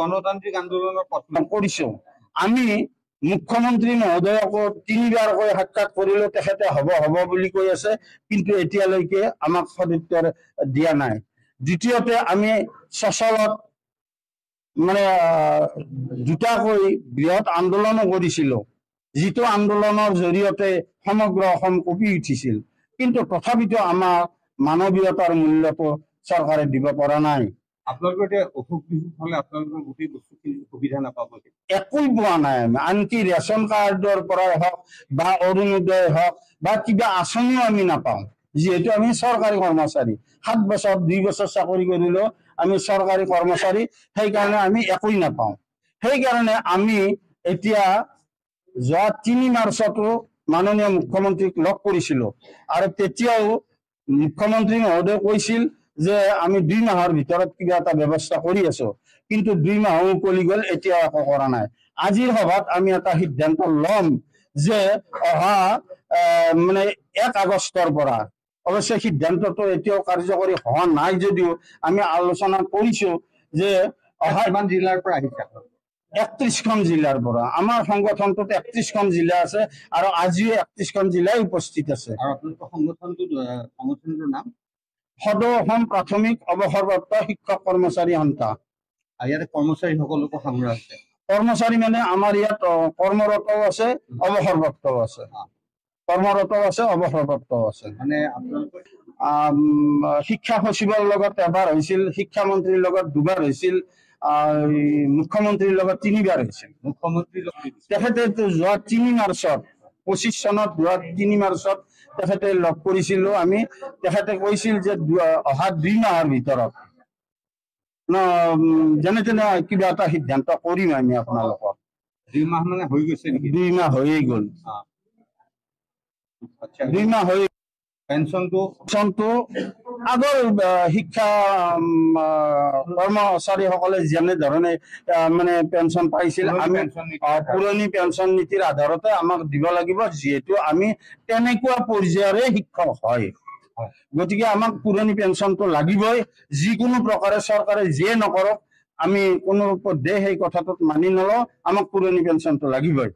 গণতান্ত্ৰিক আন্দোলনেৰ প্ৰশ্ন কৰিছো। আমি মুখ্যমন্ত্ৰী মহোদয়কো 3বাৰ সাক্ষাৎ কৰিলো, তেখেতে হ'ব হ'ব বুলি কৈ আছে, কিন্তু এতিয়ালৈকে আমাক সদুত্তৰ দিয়া নাই। দ্বিতীয়তে আমি সচলত মানে দুটাকৈ বৃহৎ আন্দোলনো কৰিছিলো, যিটো আন্দোলনৰ জৰিয়তে সমগ্ৰ অসম কঁপি উঠিছিল, কিন্তু তথাপিতো আমাৰ মানৱীয়তাৰ মূল্যটো চৰকাৰে দিব পৰা নাই। আপোনালোকৰ এতিয়া অসুখ বিসুখ হলে আপোনালোকৰ গোটেই বস্তুখিনি সুবিধা নাপাব, একোই পোৱা নাই আমি। আনকি ৰেচন কাৰ্ডৰ পৰাই হওক বা অৰুণোদয় হওক বা কিবা আঁচনিও আমি নাপাওঁ, যিহেতু আমি চৰকাৰী কৰ্মচাৰী। 7 বছৰ 2 বছৰ চাকৰি কৰিলেও আমি চৰকাৰী কৰ্মচাৰী, সেইকাৰণে আমি একোই নাপাওঁ। সেইকাৰণে আমি এতিয়া যোৱা 3 মাৰ্চতো মাননীয় মুখ্যমন্ত্ৰীক লগ কৰিছিলো, আৰু তেতিয়াও মুখ্যমন্ত্ৰী মহোদয়ে কৈছিল যে আমি 2 মাহৰ ভিতৰত কিবা এটা ব্যৱস্থা কৰি আছো, কিন্তু 2 মাহো উকলি গ'ল, এতিয়াও একো কৰা নাই। আজিৰ সভাত আমি এটা সিদ্ধান্ত ল'ম যে অহা মানে 1 আগষ্টৰ পৰা, অৱশ্যে সিদ্ধান্তটো এতিয়াও কাৰ্যকৰী হোৱা নাই যদিও আমি আলোচনা কৰিছো যে অহা কিমান জিলাৰ পৰা আহিছে? 31খন জিলাৰ পৰা। আমাৰ সংগঠনটোত 31খন জিলা আছে, আৰু আজিও 31খন জিলাই উপস্থিত আছে। আৰু আপোনালোকৰ সংগঠনটোৰ নাম সদৌ অসম প্ৰাথমিক অৱসৰপ্ৰাপ্ত শিক্ষক কৰ্মচাৰী সন্থা। ইয়াতে কৰ্মচাৰীসকলকো সামৰা আছে। কৰ্মচাৰী মানে আমাৰ ইয়াত কৰ্মৰতও আছে, অৱসৰপ্ৰাপ্তও আছে। কৰ্মৰতও আছে, অৱসৰপ্ৰাপ্তও আছে। মানে আপোনালোকৰ শিক্ষা সচিবৰ লগত এবাৰ হৈছিল, শিক্ষামন্ত্ৰীৰ লগত 2বাৰ হৈছিল, মুখ্যমন্ত্ৰীৰ লগত 3বাৰ হৈছিল। মুখ্যমন্ত্ৰী তেখেতে যোৱা 3 মাৰ্চত 25 চনত যোৱা 3 মাৰ্চত তেখেতে লগ কৰিছিলো আমি। তেখেতে কৈছিল যে অহা 2 মাহৰ ভিতৰত যেনে তেনে কিবা এটা সিদ্ধান্ত কৰিম আমি আপোনালোকক। 2 মাহ মানে হৈ গৈছে নেকি? 2 মাহ হৈয়ে গ'ল। 2 মাহ হৈ পেঞ্চনটো আগৰ শিক্ষা কৰ্মচাৰীসকলে যেনেধৰণে মানে পেঞ্চন পাইছিল, আমি পুৰণি পেঞ্চন নীতিৰ আধাৰতে আমাক দিব লাগিব, যিহেতু আমি তেনেকুৱা পৰ্যায়ৰে শিক্ষক হয়। গতিকে আমাক পুৰণি পেঞ্চনটো লাগিবই। যিকোনো প্ৰকাৰে চৰকাৰে যিয়ে নকৰক, আমি কোনো পধ্যে সেই কথাটোত মানি নলওঁ, আমাক পুৰণি পেঞ্চনটো লাগিবই।